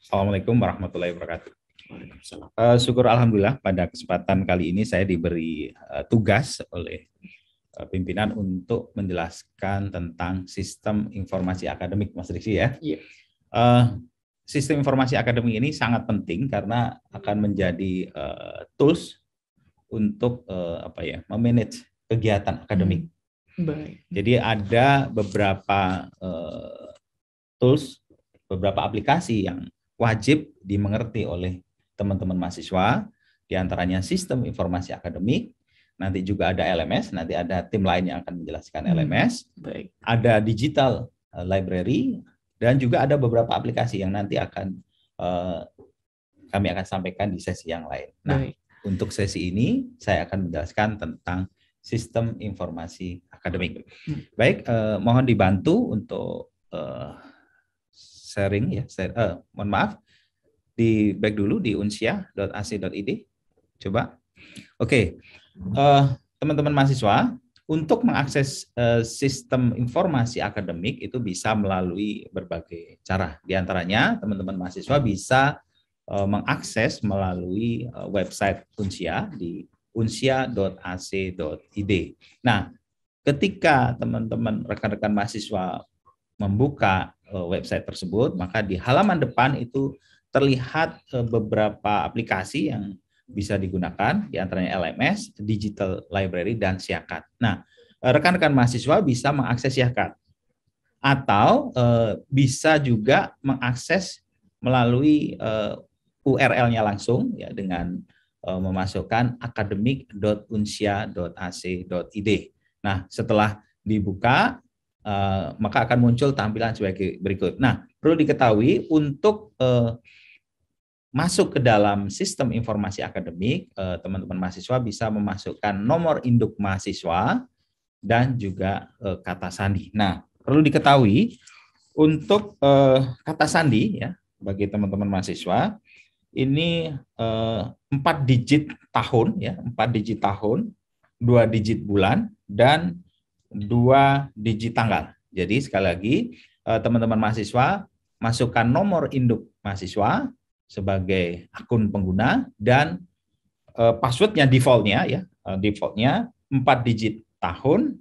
Assalamualaikum warahmatullahi wabarakatuh. Waalaikumsalam. Syukur alhamdulillah pada kesempatan kali ini saya diberi tugas oleh pimpinan untuk menjelaskan tentang sistem informasi akademik, Mas Rizky ya. Iya. Sistem informasi akademik ini sangat penting karena akan menjadi tools untuk memanage kegiatan akademik. Baik. Jadi ada beberapa tools, beberapa aplikasi yang wajib dimengerti oleh teman-teman mahasiswa, diantaranya sistem informasi akademik, nanti juga ada LMS, nanti ada tim lain yang akan menjelaskan LMS, Baik. ada digital library, dan juga ada beberapa aplikasi yang nanti akan kami akan sampaikan di sesi yang lain. Nah, Baik. untuk sesi ini saya akan menjelaskan tentang sistem informasi akademik. Baik, mohon dibantu untuk sharing ya. Mohon maaf, di back dulu di unsia.ac.id. Coba. Oke. Teman-teman mahasiswa, untuk mengakses sistem informasi akademik itu bisa melalui berbagai cara. Di antaranya teman-teman mahasiswa bisa mengakses melalui website Unsia di unsia.ac.id. Nah, ketika teman-teman rekan-rekan mahasiswa membuka website tersebut, maka di halaman depan itu terlihat beberapa aplikasi yang bisa digunakan, di antaranya LMS, Digital Library, dan Syakat. Nah, rekan-rekan mahasiswa bisa mengakses Syakat atau bisa juga mengakses melalui URL-nya langsung ya dengan memasukkan academic.unsia.ac.id. Nah, setelah dibuka maka akan muncul tampilan sebagai berikut. Nah, perlu diketahui untuk masuk ke dalam sistem informasi akademik, teman-teman mahasiswa bisa memasukkan nomor induk mahasiswa dan juga kata sandi. Nah, perlu diketahui untuk kata sandi ya bagi teman-teman mahasiswa ini 4 digit tahun ya, 4 digit tahun, 2 digit bulan dan 2 digit tanggal. Jadi sekali lagi teman-teman mahasiswa masukkan nomor induk mahasiswa sebagai akun pengguna dan passwordnya defaultnya ya, defaultnya 4 digit tahun,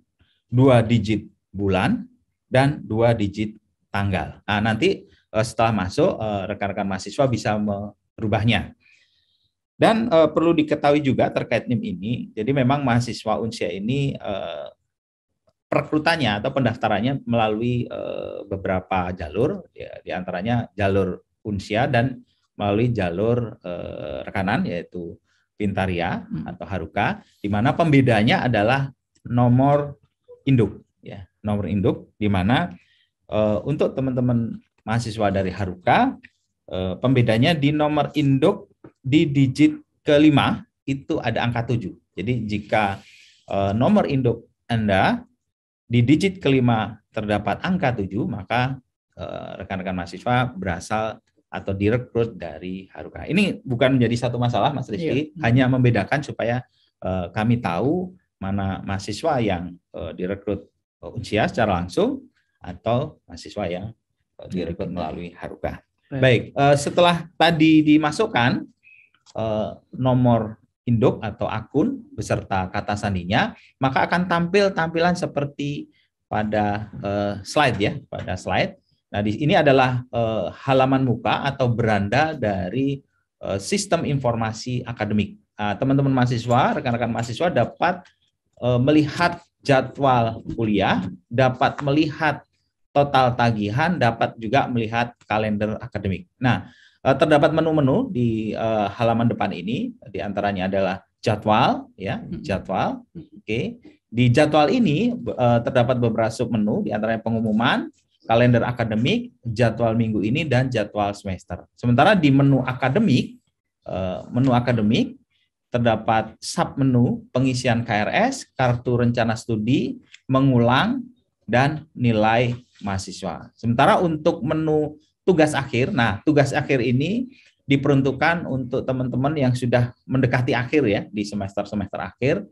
2 digit bulan dan 2 digit tanggal. Nah, nanti setelah masuk rekan-rekan mahasiswa bisa merubahnya. Dan perlu diketahui juga terkait NIM ini, jadi memang mahasiswa Unsia ini perekrutannya atau pendaftarannya melalui beberapa jalur, ya, diantaranya jalur Unsia dan melalui jalur rekanan yaitu Pintaria atau Haruka, di mana pembedanya adalah nomor induk, ya, nomor induk, di mana untuk teman-teman mahasiswa dari Haruka pembedanya di nomor induk di digit kelima itu ada angka 7. Jadi jika nomor induk Anda di digit kelima terdapat angka 7, maka rekan-rekan mahasiswa berasal atau direkrut dari Haruka. Ini bukan menjadi satu masalah, Mas Rizky, hanya membedakan supaya kami tahu mana mahasiswa yang direkrut Unsia secara langsung atau mahasiswa yang direkrut melalui Haruka. Baik, setelah tadi dimasukkan nomor induk atau akun beserta kata sandinya, maka akan tampil tampilan seperti pada slide ya, pada slide. Nah, ini adalah halaman muka atau beranda dari sistem informasi akademik. Teman-teman mahasiswa, rekan-rekan mahasiswa dapat melihat jadwal kuliah, dapat melihat total tagihan, dapat juga melihat kalender akademik. Nah, terdapat menu-menu di halaman depan ini, diantaranya adalah jadwal, ya, jadwal. Oke, di jadwal ini terdapat beberapa submenu, diantaranya pengumuman, kalender akademik, jadwal minggu ini, dan jadwal semester. Sementara di menu akademik terdapat submenu pengisian KRS, kartu rencana studi, mengulang, dan nilai mahasiswa. Sementara untuk menu tugas akhir, nah tugas akhir ini diperuntukkan untuk teman-teman yang sudah mendekati akhir ya di semester-semester akhir.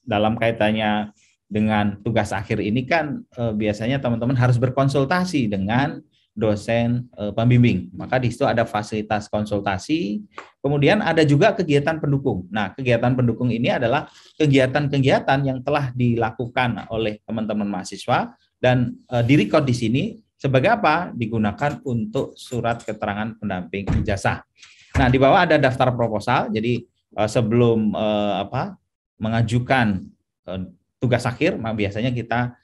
Dalam kaitannya dengan tugas akhir ini kan biasanya teman-teman harus berkonsultasi dengan dosen pembimbing. Maka di situ ada fasilitas konsultasi, kemudian ada juga kegiatan pendukung. Nah, kegiatan pendukung ini adalah kegiatan-kegiatan yang telah dilakukan oleh teman-teman mahasiswa dan direkod di sini sebagai apa? Digunakan untuk surat keterangan pendamping ijazah. Nah, di bawah ada daftar proposal. Jadi sebelum mengajukan tugas akhir, biasanya kita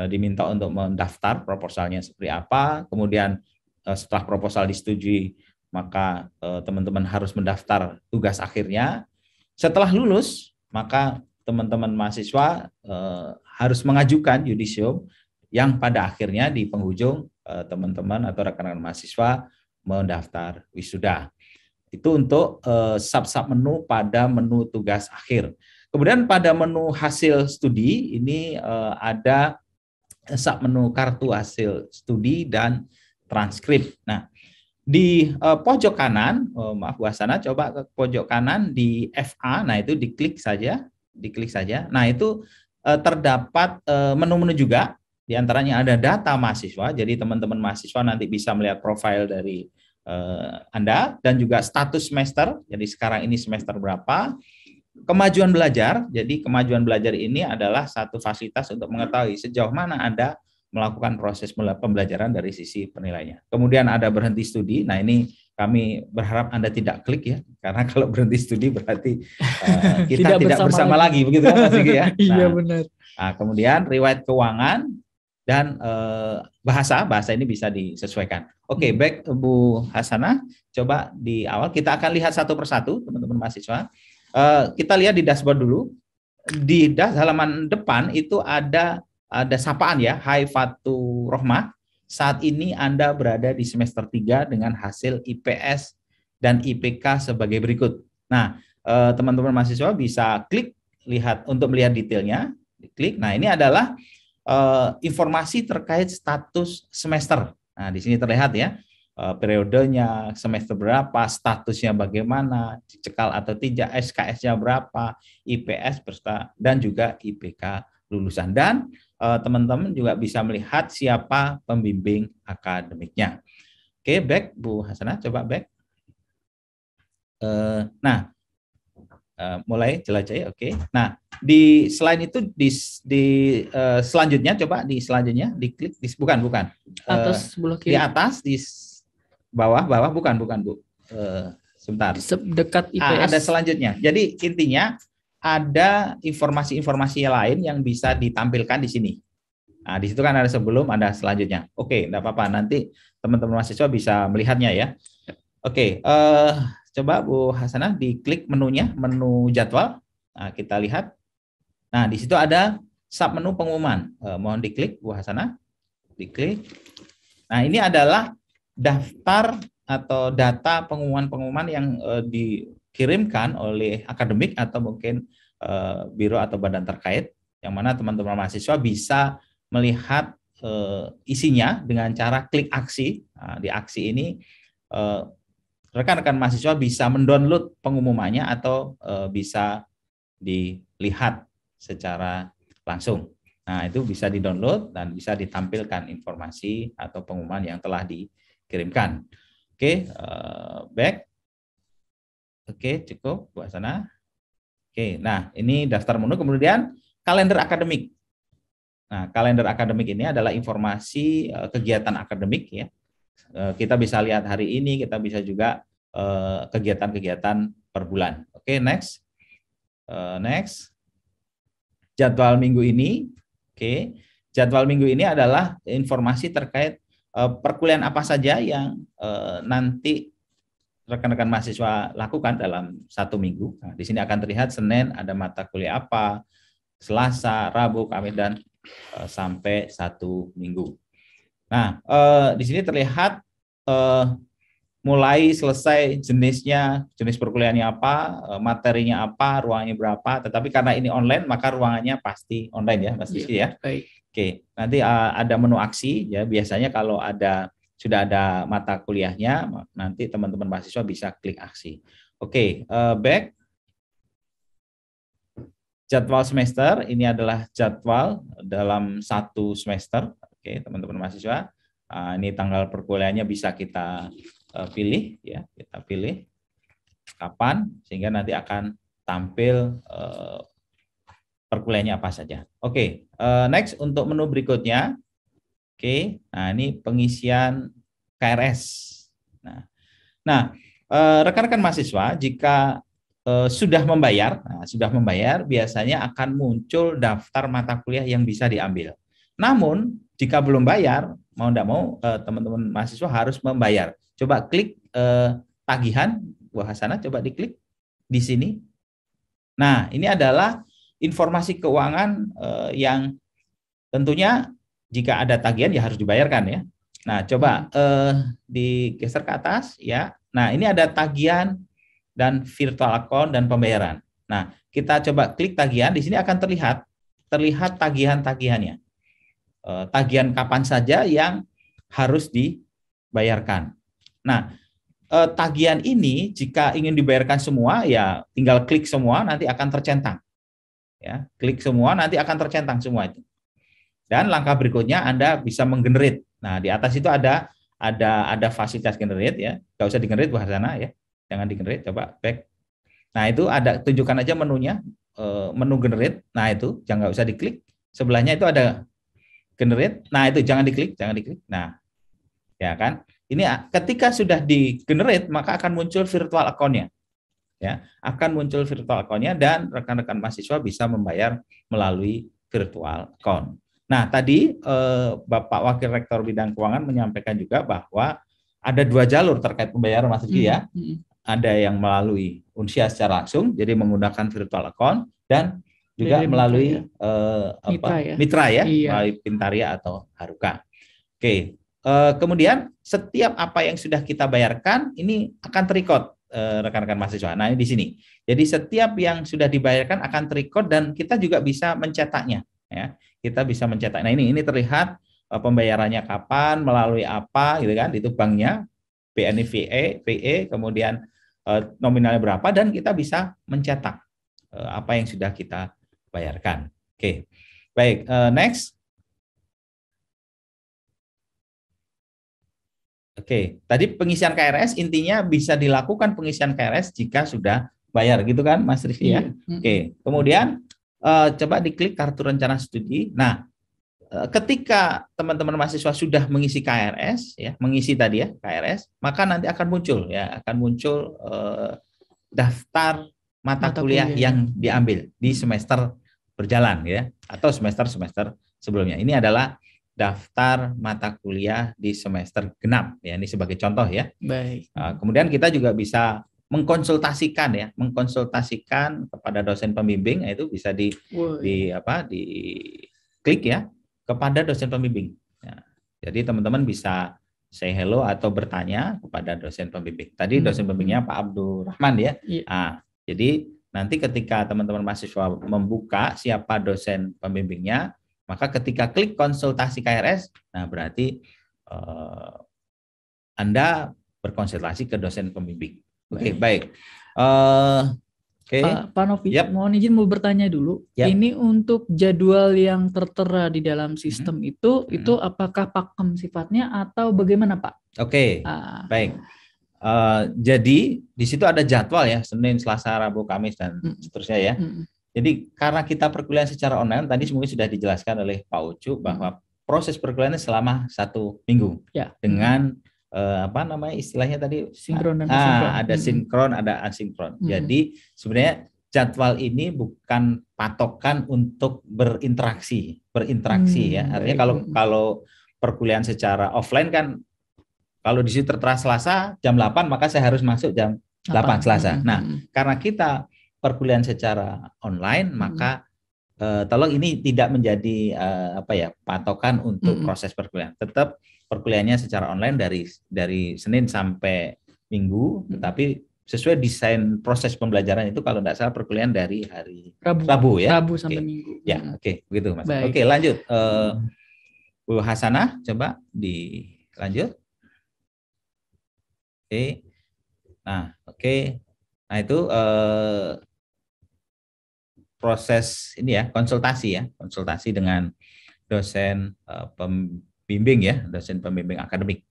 diminta untuk mendaftar proposalnya seperti apa. Kemudian setelah proposal disetujui, maka teman-teman harus mendaftar tugas akhirnya. Setelah lulus, maka teman-teman mahasiswa harus mengajukan yudisium yang pada akhirnya di penghujung teman-teman atau rekan-rekan mahasiswa mendaftar wisuda. Itu untuk sub-sub menu pada menu tugas akhir. Kemudian pada menu hasil studi ini ada sub menu kartu hasil studi dan transkrip. Nah, di pojok kanan, maaf Bu Hasanah, coba ke pojok kanan di FA, nah itu diklik saja. Nah, itu terdapat menu-menu juga, di antaranya ada data mahasiswa, jadi teman-teman mahasiswa nanti bisa melihat profil dari Anda, dan juga status semester, jadi sekarang ini semester berapa. Kemajuan belajar, jadi kemajuan belajar ini adalah satu fasilitas untuk mengetahui sejauh mana Anda melakukan proses pembelajaran dari sisi penilaiannya. Kemudian ada berhenti studi, nah ini kami berharap Anda tidak klik ya, karena kalau berhenti studi berarti kita tidak bersama lagi, begitu kan Mas Sigi ya? Nah, iya benar. Nah, kemudian riwayat keuangan dan bahasa ini bisa disesuaikan. Oke, baik Bu Hasanah, coba di awal kita akan lihat satu persatu teman-teman mahasiswa. Kita lihat di dashboard dulu. Di halaman depan itu ada sapaan ya, Hai Fatu Rohmah. Saat ini Anda berada di semester 3 dengan hasil IPS dan IPK sebagai berikut. Nah, teman-teman mahasiswa bisa klik lihat untuk melihat detailnya. Klik. Nah, ini adalah informasi terkait status semester. Nah, di sini terlihat ya, periodenya, semester berapa, statusnya bagaimana, dicekal atau tidak, SKS-nya berapa, IPS dan juga IPK lulusan. Dan teman-teman juga bisa melihat siapa pembimbing akademiknya. Oke, back Bu Hasanah, coba back. Nah, mulai jelajahi. Oke. Nah, di selain itu di selanjutnya, coba di selanjutnya diklik bukan atas sebelah kiri. Di atas di bawah bukan Bu. Sebentar. Dekat IPS. Ada selanjutnya. Jadi intinya ada informasi-informasi lain yang bisa ditampilkan di sini. Nah, di situ kan ada sebelum, ada selanjutnya. Oke, enggak apa-apa. Nanti teman-teman mahasiswa bisa melihatnya ya. Oke, coba Bu Hasanah diklik menunya, menu jadwal. Nah, kita lihat. Nah, di situ ada sub menu pengumuman. Mohon diklik Bu Hasanah. Diklik. Nah, ini adalah daftar atau data pengumuman-pengumuman yang dikirimkan oleh akademik atau mungkin biro atau badan terkait, yang mana teman-teman mahasiswa bisa melihat isinya dengan cara klik aksi. Nah, di aksi ini rekan-rekan mahasiswa bisa mendownload pengumumannya atau bisa dilihat secara langsung. Nah, itu bisa di-download dan bisa ditampilkan informasi atau pengumuman yang telah dikirimkan. Oke, back. Oke, cukup buat sana. Oke, nah ini daftar menu, kemudian kalender akademik. Nah, kalender akademik ini adalah informasi kegiatan akademik ya. Kita bisa lihat hari ini, kita bisa juga kegiatan-kegiatan per bulan. Oke, next. Next. Jadwal minggu ini. Oke, jadwal minggu ini adalah informasi terkait perkuliahan apa saja yang nanti rekan-rekan mahasiswa lakukan dalam satu minggu. Nah, di sini akan terlihat Senin ada mata kuliah apa, Selasa, Rabu, Kamis, dan sampai satu minggu. Nah, di sini terlihat mulai selesai jenisnya, jenis perkuliahannya apa, materinya apa, ruangnya berapa. Tetapi karena ini online, maka ruangannya pasti online ya, Mas Rizky ya. Baik. Oke, nanti ada menu aksi ya. Biasanya kalau sudah ada mata kuliahnya, nanti teman-teman mahasiswa bisa klik aksi. Oke, back. Jadwal semester ini adalah jadwal dalam satu semester. Oke, teman-teman mahasiswa. Ini tanggal perkuliahannya bisa kita pilih ya, kita pilih kapan sehingga nanti akan tampil perkuliahannya apa saja. Oke, next untuk menu berikutnya. Oke, nah ini pengisian KRS. Nah, rekan-rekan mahasiswa jika sudah membayar, biasanya akan muncul daftar mata kuliah yang bisa diambil. Namun jika belum bayar, mau tidak mau teman-teman mahasiswa harus membayar. Coba klik tagihan, Bu Hasanah, coba diklik di sini. Nah, ini adalah informasi keuangan yang tentunya jika ada tagihan ya harus dibayarkan ya. Nah, coba digeser ke atas ya. Nah, ini ada tagihan dan virtual account dan pembayaran. Nah, kita coba klik tagihan, di sini akan terlihat tagihan-tagihannya. Tagihan kapan saja yang harus dibayarkan. Nah, tagihan ini jika ingin dibayarkan semua ya tinggal klik semua nanti akan tercentang. Ya, klik semua nanti akan tercentang semua itu. Dan langkah berikutnya Anda bisa menggenerate. Nah, di atas itu ada fasilitas generate ya. Enggak usah di-generate Bu Hasanah ya. Jangan di-generate, coba back. Nah, itu ada tunjukkan aja menunya, menu generate. Nah, itu jangan enggak usah diklik. Sebelahnya itu ada generate. Nah, itu jangan diklik. Nah, ya kan? Ini ketika sudah di-generate maka akan muncul virtual account-nya. Ya, akan muncul virtual account-nya dan rekan-rekan mahasiswa bisa membayar melalui virtual account. Nah, tadi Bapak Wakil Rektor Bidang Keuangan menyampaikan juga bahwa ada 2 jalur terkait pembayaran Mas Riki ya. Ada yang melalui Unsia secara langsung, jadi menggunakan virtual account, dan juga dari melalui mitra ya, iya, melalui Pintaria atau Haruka. Oke, kemudian setiap apa yang sudah kita bayarkan ini akan terrecord rekan-rekan mahasiswa. Nah, ini di sini. Jadi setiap yang sudah dibayarkan akan terrecord dan kita juga bisa mencetaknya ya. Kita bisa mencetak. Nah, ini terlihat pembayarannya kapan, melalui apa gitu kan, itu banknya, BNI VE, kemudian nominalnya berapa dan kita bisa mencetak apa yang sudah kita bayarkan. Oke. Baik, next. Oke, tadi pengisian KRS intinya bisa dilakukan pengisian KRS jika sudah bayar gitu kan Mas Rifki ya. Oke, kemudian coba diklik kartu rencana studi. Nah, ketika teman-teman mahasiswa sudah mengisi KRS ya, mengisi tadi ya KRS, maka nanti akan muncul daftar mata kuliah yang diambil di semester berjalan ya atau semester sebelumnya. Ini adalah daftar mata kuliah di semester genap ya, ini sebagai contoh ya. Baik. Kemudian kita juga bisa mengkonsultasikan kepada dosen pembimbing, itu bisa di klik ya kepada dosen pembimbing. Ya, jadi teman-teman bisa say hello atau bertanya kepada dosen pembimbing. Tadi dosen pembimbingnya Pak Abdul Rahman ya. Nah, jadi nanti ketika teman-teman mahasiswa membuka siapa dosen pembimbingnya, maka ketika klik konsultasi KRS, nah berarti Anda berkonsultasi ke dosen pembimbing. Oke, baik. Pak Novi, mohon izin mau bertanya dulu. Ini untuk jadwal yang tertera di dalam sistem itu apakah pakem sifatnya atau bagaimana Pak? Oke, baik. Jadi di situ ada jadwal ya, Senin, Selasa, Rabu, Kamis dan seterusnya ya. Jadi karena kita perkuliahan secara online, tadi mungkin sudah dijelaskan oleh Pak Ucu bahwa proses perkuliahannya selama 1 minggu dengan istilahnya tadi sinkron dan asinkron. Ada sinkron, ada asinkron. Jadi sebenarnya jadwal ini bukan patokan untuk berinteraksi ya. Artinya kalau perkuliahan secara offline kan kalau di situ tertera Selasa jam 8 maka saya harus masuk jam 8 Selasa. Nah, karena kita perkuliahan secara online maka tolong ini tidak menjadi patokan untuk proses perkuliahan. Tetap perkuliahannya secara online dari Senin sampai Minggu, tetapi sesuai desain proses pembelajaran itu kalau tidak salah perkuliahan dari hari Rabu ya. Rabu sampai Minggu. Ya, begitu Mas. Baik. Oke, lanjut. Bu Hasanah, coba dilanjut. Oke. Nah, Nah, itu proses ini ya, konsultasi dengan dosen pembimbing ya, dosen pembimbing akademik,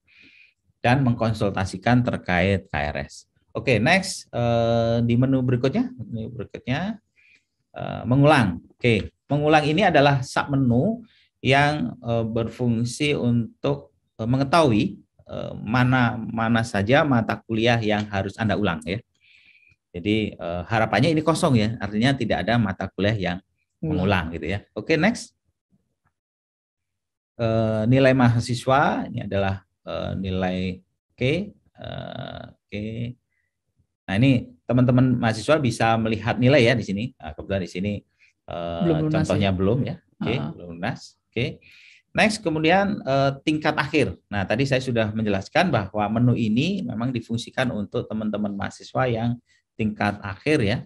dan mengkonsultasikan terkait KRS. Oke, next di menu berikutnya, mengulang. Oke, mengulang ini adalah submenu yang berfungsi untuk mengetahui mana saja mata kuliah yang harus Anda ulang ya. Jadi harapannya ini kosong ya, artinya tidak ada mata kuliah yang mengulang gitu ya. Oke, next. Nilai mahasiswa ini adalah nilai Oke. Nah, ini teman-teman mahasiswa bisa melihat nilai ya di sini. Nah, kebetulan di sini contohnya ya? Belum ya. Oke, belum lunas. Oke. Next, kemudian tingkat akhir. Nah, tadi saya sudah menjelaskan bahwa menu ini memang difungsikan untuk teman-teman mahasiswa yang tingkat akhir ya.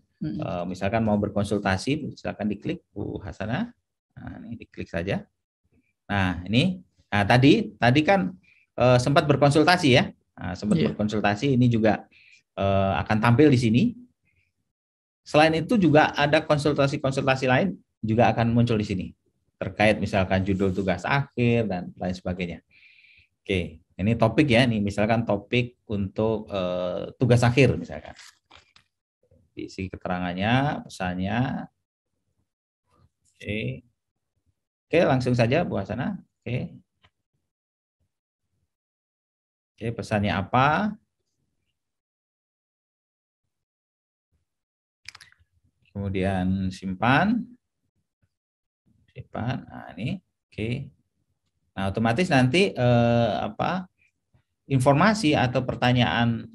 Misalkan mau berkonsultasi, silakan diklik Bu Hasanah. Nah, ini diklik saja. Nah, ini tadi kan sempat berkonsultasi ya. Nah, sempat berkonsultasi, ini juga akan tampil di sini. Selain itu juga ada konsultasi-konsultasi lain juga akan muncul di sini. Terkait misalkan judul tugas akhir dan lain sebagainya. Oke, ini topik ya, ini misalkan topik untuk tugas akhir misalkan. Isi keterangannya, pesannya. Oke, langsung saja Bu Hasanah. Oke, pesannya apa? Kemudian simpan. Nah, ini oke. Nah, otomatis nanti informasi atau pertanyaan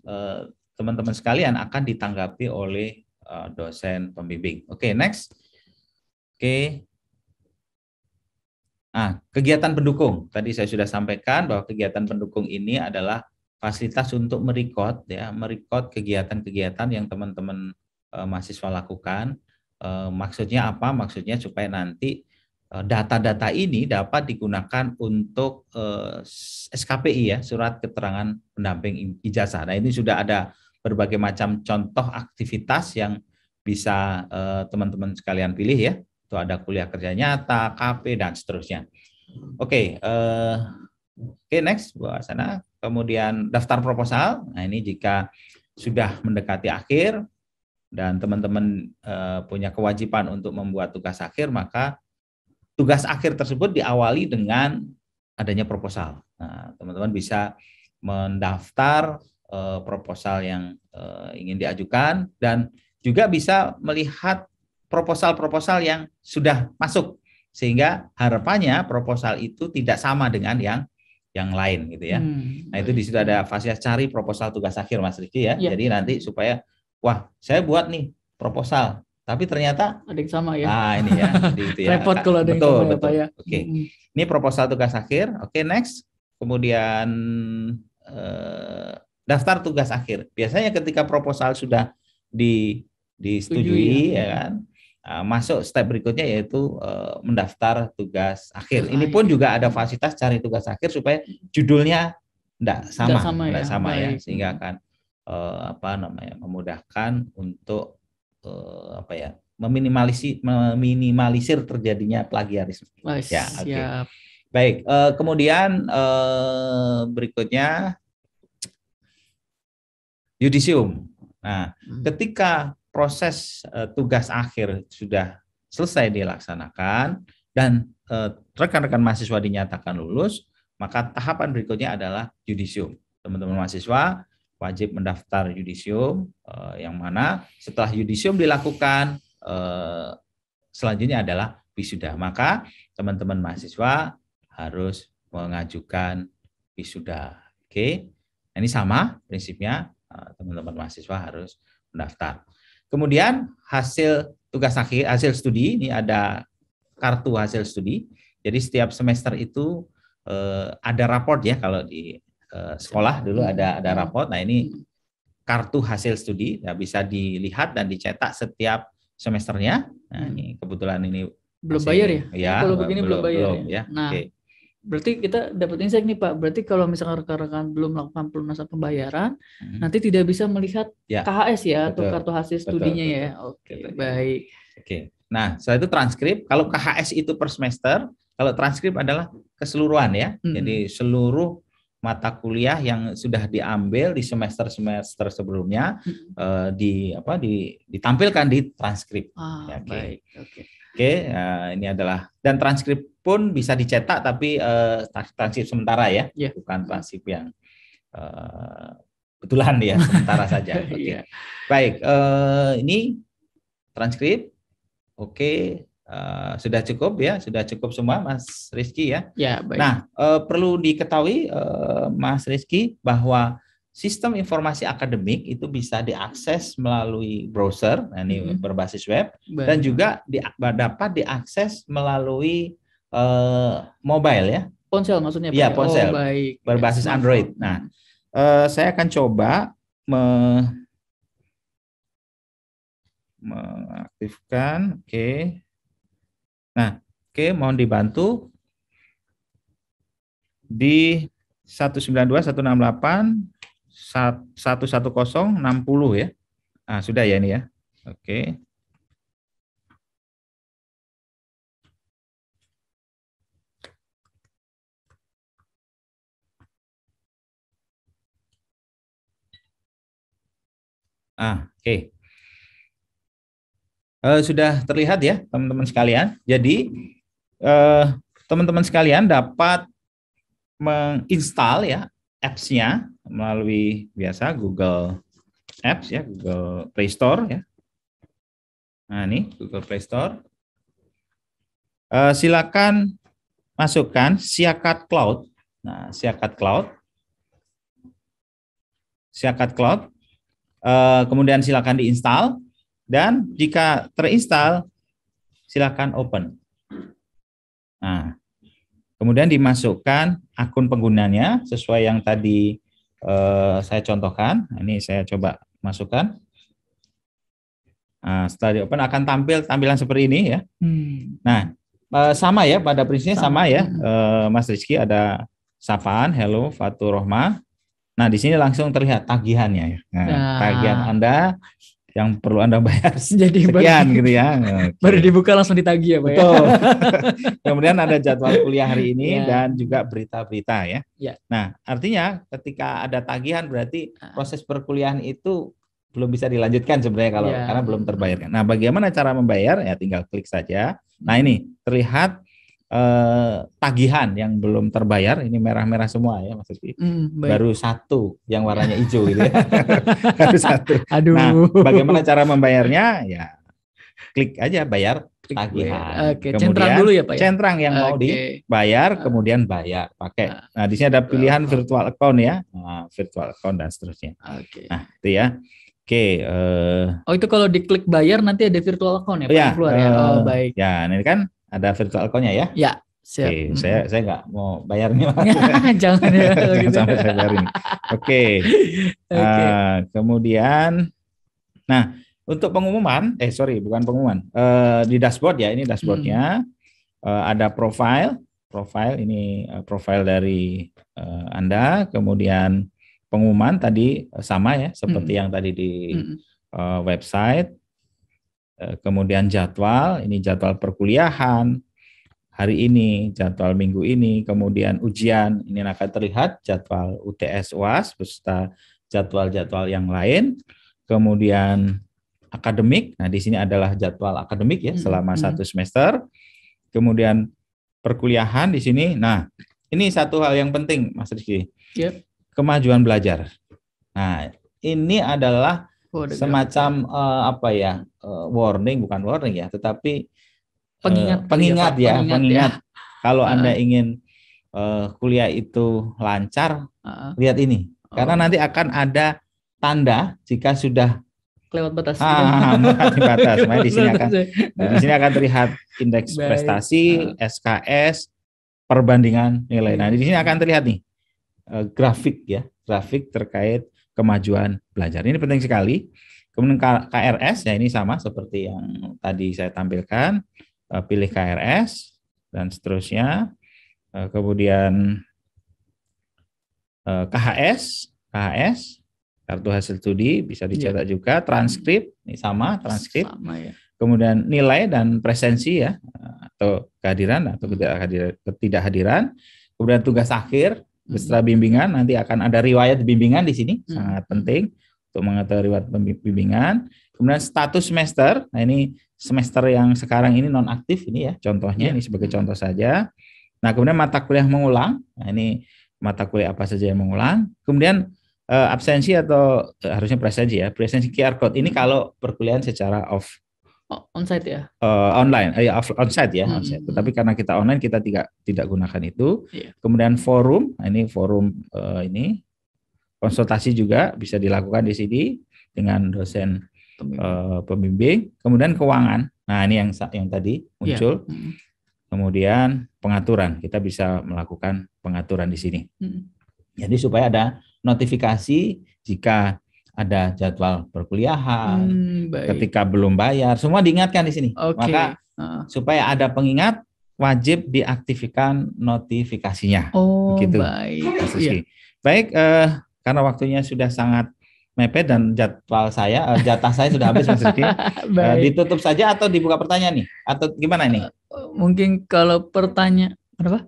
teman-teman sekalian akan ditanggapi oleh dosen pembimbing. Oke, next. Oke. Nah, kegiatan pendukung. Tadi saya sudah sampaikan bahwa kegiatan pendukung ini adalah fasilitas untuk merekod kegiatan-kegiatan yang teman-teman mahasiswa lakukan. Maksudnya apa? Maksudnya supaya nanti data-data ini dapat digunakan untuk SKPI ya, surat keterangan pendamping ijazah. Nah, ini sudah ada berbagai macam contoh aktivitas yang bisa teman-teman sekalian pilih ya. Itu ada kuliah kerja nyata, KP dan seterusnya. Oke, next Bu Hasanah. Kemudian daftar proposal. Nah, ini jika sudah mendekati akhir dan teman-teman punya kewajiban untuk membuat tugas akhir, maka tugas akhir tersebut diawali dengan adanya proposal. Nah, teman-teman bisa mendaftar proposal yang ingin diajukan dan juga bisa melihat proposal-proposal yang sudah masuk, sehingga harapannya proposal itu tidak sama dengan yang lain gitu ya. Nah, itu di situ ada fasilitas cari proposal tugas akhir Mas Riki ya. Jadi nanti supaya wah, saya buat nih proposal tapi ternyata ada yang sama ya. Nah, ini ya. Gitu ya. Repot kalau ada yang sama ya, Pak ya. Oke. Ini proposal tugas akhir. Oke, next. Kemudian daftar tugas akhir. Biasanya ketika proposal sudah disetujui ya kan. Masuk step berikutnya yaitu mendaftar tugas akhir. Ini pun juga ada fasilitas cari tugas akhir supaya judulnya enggak sama ya, sehingga akan memudahkan untuk meminimalisir terjadinya plagiarisme. Ya, oke. Baik, kemudian berikutnya yudisium. Nah, ketika proses tugas akhir sudah selesai dilaksanakan dan rekan-rekan mahasiswa dinyatakan lulus, maka tahapan berikutnya adalah yudisium. Teman-teman mahasiswa wajib mendaftar yudisium, yang mana setelah yudisium dilakukan, selanjutnya adalah wisuda. Maka teman-teman mahasiswa harus mengajukan wisuda. Oke, ini sama prinsipnya, teman-teman mahasiswa harus mendaftar. Kemudian hasil tugas akhir, hasil studi, ini ada kartu hasil studi. Jadi setiap semester itu ada raport ya, kalau di sekolah dulu ada raport. Nah, ini kartu hasil studi, ya, bisa dilihat dan dicetak setiap semesternya. Nah, ini kebetulan ini belum bayar ya? Ya, kalau begini belum bayar ya. Nah, berarti kita dapat insight nih Pak. Berarti kalau misalkan rekan-rekan belum melakukan pelunasan pembayaran, nanti tidak bisa melihat KHS ya, atau kartu hasil studinya ya. Oke, baik. Oke. Nah, setelah itu transkrip. Kalau KHS itu per semester, Kalau transkrip adalah keseluruhan ya. Jadi seluruh mata kuliah yang sudah diambil di semester-semester sebelumnya ditampilkan di transkrip. Ya, baik. Oke. Oke, ini adalah, dan transkrip pun bisa dicetak tapi transkrip sementara ya, bukan transkrip yang kebetulan ya, sementara saja. Oke. Baik, ini transkrip. Oke, sudah cukup ya, sudah cukup semua Mas Rizky ya. Ya, baik. Nah, perlu diketahui Mas Rizky bahwa sistem informasi akademik itu bisa diakses melalui browser, nah ini berbasis web, dan juga dapat diakses melalui mobile ya. Ponsel maksudnya? Iya, ponsel. Baik. Berbasis Android. Nah, saya akan coba mengaktifkan. Oke. Nah, mohon dibantu di 192.168.110.60 ya. Nah, sudah ya ini ya. Oke. Oke. Sudah terlihat ya teman-teman sekalian. Jadi teman-teman sekalian dapat menginstal ya apps-nya melalui biasa Google Apps ya, Google Play Store ya. Nah ini Google Play Store. Silakan masukkan Siakat Cloud. Nah Siakat Cloud. Kemudian silakan diinstal, dan jika terinstall silakan open. Nah, kemudian dimasukkan akun penggunanya sesuai yang tadi saya contohkan. Ini saya coba masukkan. Nah, setelah di open akan tampil tampilan seperti ini ya. Nah, sama ya, pada prinsipnya sama ya, Mas Rizky, ada sapaan, hello, Fatur Rohma. Nah, di sini langsung terlihat tagihannya ya. Nah, tagihan Anda yang perlu Anda bayar jadi sekian gitu ya. Baru dibuka langsung ditagih ya, Pak. Betul. Kemudian ada jadwal kuliah hari ini dan juga berita-berita ya. Nah, artinya ketika ada tagihan berarti proses perkuliahan itu belum bisa dilanjutkan sebenarnya karena belum terbayarkan. Nah, bagaimana cara membayar? Ya tinggal klik saja. Nah, ini terlihat tagihan yang belum terbayar, ini merah-merah semua ya Mas Rizky. Baru satu yang warnanya hijau gitu ya. Baru satu. Aduh. Nah, bagaimana cara membayarnya? Ya klik aja bayar tagihan. Oke, centang dulu ya Pak ya. Centang yang mau dibayar, kemudian bayar pakai. Nah, di sini ada pilihan virtual account ya. Nah, virtual account dan seterusnya. Nah, itu ya. Oke. Itu kalau diklik bayar nanti ada virtual account ya Pak? Ya, keluar ya. Baik. Ya, ini kan ada virtual account-nya ya? Ya, siap. Oke, saya nggak mau bayar nih. Jangan ya. Jangan sampai saya bayar ini. Oke. Kemudian, nah untuk pengumuman, bukan pengumuman, di dashboard ya, ini dashboardnya, ada profile ini profile dari Anda, kemudian pengumuman tadi sama ya, seperti yang tadi di website. Kemudian jadwal, ini jadwal perkuliahan hari ini, jadwal minggu ini, kemudian ujian, ini akan terlihat jadwal UTS UAS beserta jadwal-jadwal yang lain. Kemudian akademik, nah di sini adalah jadwal akademik ya selama 1 semester. Kemudian perkuliahan di sini. Nah, ini satu hal yang penting Mas Rizky. Kemajuan belajar. Nah, ini adalah semacam warning, bukan warning ya, tetapi pengingat. Kalau Anda ingin kuliah itu lancar, lihat ini, karena nanti akan ada tanda jika sudah lewat batas. Melewati batas. Nah, di sini akan terlihat indeks prestasi, SKS, perbandingan nilai. Nah, di sini akan terlihat nih grafik terkait kemajuan belajar. Ini penting sekali. Kemudian KRS, ya ini sama seperti yang tadi saya tampilkan. Pilih KRS dan seterusnya. Kemudian KHS, kartu hasil studi bisa dicetak juga. Transkrip, ini sama transkrip. Sama, ya. kemudian nilai dan presensi ya, atau kehadiran atau ketidakhadiran, kemudian tugas akhir beserta bimbingan. Nanti akan ada riwayat bimbingan di sini, sangat penting untuk mengetahui riwayat bimbingan. Kemudian status semester. Nah, ini semester yang sekarang ini nonaktif ini ya, contohnya ini sebagai contoh saja. Nah, kemudian mata kuliah mengulang. Nah, ini mata kuliah apa saja yang mengulang. Kemudian absensi atau harusnya presensi ya, presensi QR code. Ini kalau perkuliahan secara onsite ya, online, onsite ya, onsite. Tetapi karena kita online kita tidak gunakan itu. Kemudian forum, nah ini forum ini konsultasi juga bisa dilakukan di sini dengan dosen pembimbing. Kemudian keuangan, nah ini yang tadi muncul. Kemudian pengaturan, kita bisa melakukan pengaturan di sini. Jadi supaya ada notifikasi jika ada jadwal perkuliahan, ketika belum bayar, semua diingatkan di sini. Maka supaya ada pengingat, wajib diaktifkan notifikasinya. Begitu. Baik. Baik, karena waktunya sudah sangat mepet dan jatah saya sudah habis Mas Rizky. Ditutup saja atau dibuka pertanyaan nih? Atau gimana ini? Mungkin kalau pertanyaan apa?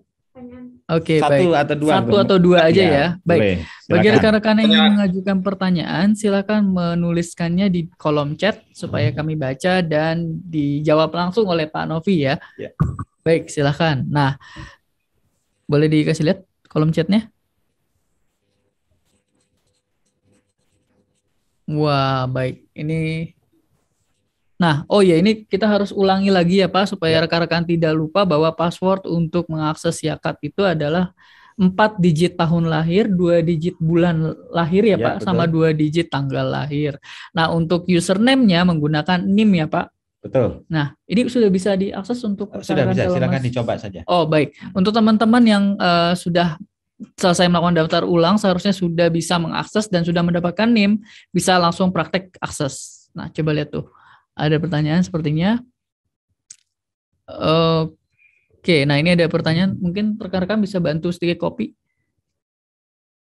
Oke, satu baik. Atau dua. Satu atau dua aja ya. Baik. Bagi rekan-rekan yang ingin mengajukan pertanyaan, silakan menuliskannya di kolom chat supaya kami baca dan dijawab langsung oleh Pak Novi ya. Baik, silakan. Nah, boleh dikasih lihat kolom chatnya? Wah, baik. Ini. Nah, ini kita harus ulangi lagi ya Pak, supaya rekan-rekan tidak lupa bahwa password untuk mengakses Yakat itu adalah 4 digit tahun lahir, 2 digit bulan lahir ya Pak, betul. Sama 2 digit tanggal lahir. Nah, untuk username-nya menggunakan NIM ya Pak. Betul. Nah, ini sudah bisa diakses untuk sudah bisa, silakan dicoba saja. Baik. Untuk teman-teman yang sudah selesai melakukan daftar ulang, seharusnya sudah bisa mengakses dan sudah mendapatkan NIM, bisa langsung praktek akses. Nah, coba lihat tuh. Ada pertanyaan sepertinya. Oke, nah ini ada pertanyaan. Mungkin rekan-rekan bisa bantu sedikit copy.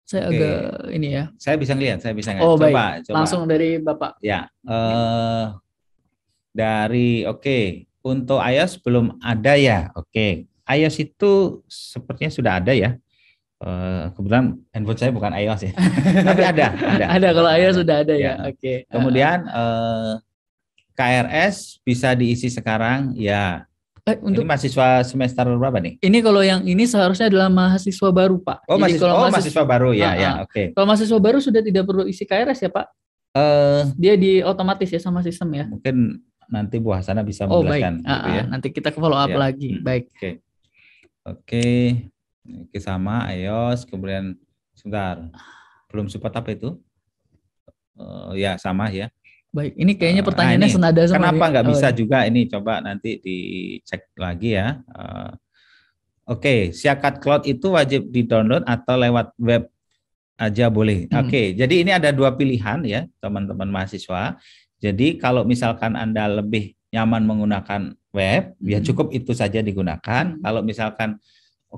Saya agak ini ya. Saya bisa ngelihat. Coba. Langsung dari Bapak. Ya. Untuk iOS belum ada ya. iOS itu sepertinya sudah ada ya. Kebetulan handphone saya bukan iOS ya. Tapi ada. Ada kalau iOS sudah ada ya. Oke. Kemudian KRS bisa diisi sekarang ya. Ini mahasiswa semester berapa nih? Ini kalau yang ini seharusnya adalah mahasiswa baru Pak. Mahasiswa baru ya. Oke. Kalau mahasiswa baru sudah tidak perlu isi KRS ya Pak? Dia di otomatis ya sama sistem ya. Mungkin nanti Bu Hasanah bisa menjelaskan. Baik. Gitu ya. Nanti kita follow up lagi. Baik. Oke. Sama iOS, kemudian sebentar. Belum support apa itu? Ya sama ya. Baik, ini kayaknya pertanyaannya senada sama. Kenapa nggak bisa juga ini? Coba nanti dicek lagi ya. Yakat Cloud itu wajib di-download atau lewat web aja boleh. Jadi ini ada 2 pilihan ya, teman-teman mahasiswa. Jadi kalau misalkan Anda lebih nyaman menggunakan web, ya cukup itu saja digunakan. Kalau misalkan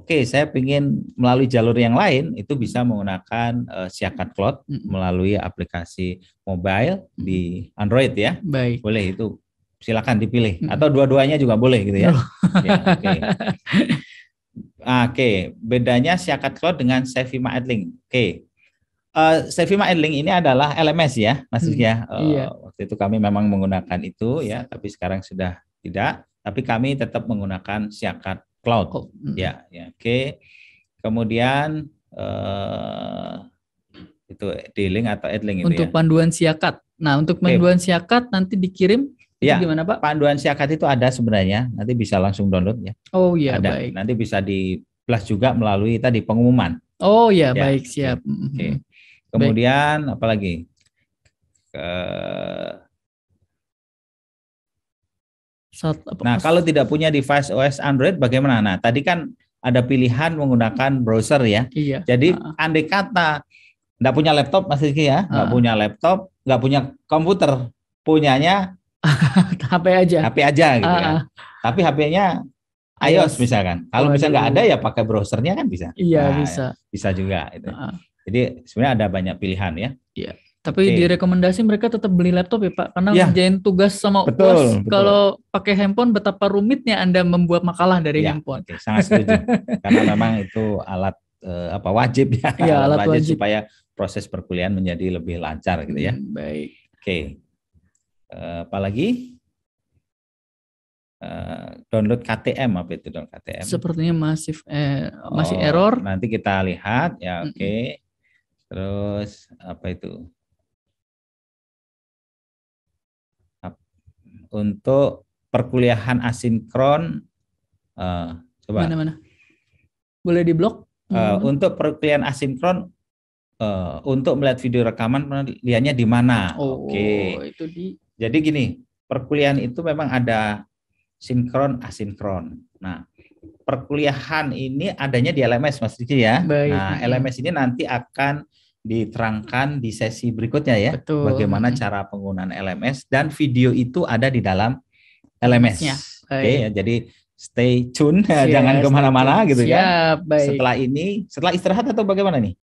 saya ingin melalui jalur yang lain, itu bisa menggunakan Yakat Cloud melalui aplikasi mobile di Android ya. Baik. Boleh itu, silakan dipilih. Atau dua-duanya juga boleh gitu ya. Bedanya Yakat Cloud dengan Sevima Edlink. Sevima Edlink ini adalah LMS ya, Mas ya. Waktu itu kami memang menggunakan itu ya, tapi sekarang sudah tidak. Tapi kami tetap menggunakan Yakat Cloud, Kemudian itu D-Link atau Edlink itu untuk panduan Yakat. Nah, untuk panduan Yakat nanti dikirim gimana Pak? Panduan Yakat itu ada sebenarnya, nanti bisa langsung download ya. Baik. Nanti bisa di-plus juga melalui tadi pengumuman. Baik, siap. Kemudian apa lagi? Kalau tidak punya device OS Android bagaimana? Nah, tadi kan ada pilihan menggunakan browser ya. Iya. Jadi andai kata nggak punya laptop Mas Rizky ya, nggak punya laptop, nggak punya komputer, punyanya HP aja gitu kan. Tapi HP-nya iOS misalkan. Kalau misalnya nggak ada ya pakai browsernya kan bisa. Iya, bisa juga. Itu. Jadi sebenarnya ada banyak pilihan ya. Iya. Tapi direkomendasi mereka tetap beli laptop ya Pak, karena Ya. ngerjain tugas sama UAS kalau pakai handphone betapa rumitnya Anda membuat makalah dari handphone. Oke, sangat setuju. Karena memang itu alat wajib ya, Iya, alat wajib supaya proses perkuliahan menjadi lebih lancar gitu ya. Baik. Oke. Apalagi download KTM, apa itu download KTM? Sepertinya masih error. Nanti kita lihat ya, oke. Terus apa itu? Untuk perkuliahan asinkron, coba. Mana? Boleh diblok? Untuk perkuliahan asinkron, untuk melihat video rekaman, lihatnya di mana? Oke. Itu Jadi gini, perkuliahan itu memang ada sinkron, asinkron. Nah, perkuliahan ini adanya di LMS, Mas Riki ya. Baik. Nah, LMS ini nanti akan diterangkan di sesi berikutnya ya. Betul. Bagaimana cara penggunaan LMS, dan video itu ada di dalam LMS. Oke, ya, jadi stay tune, jangan kemana-mana gitu ya. Baik. Setelah istirahat atau bagaimana nih?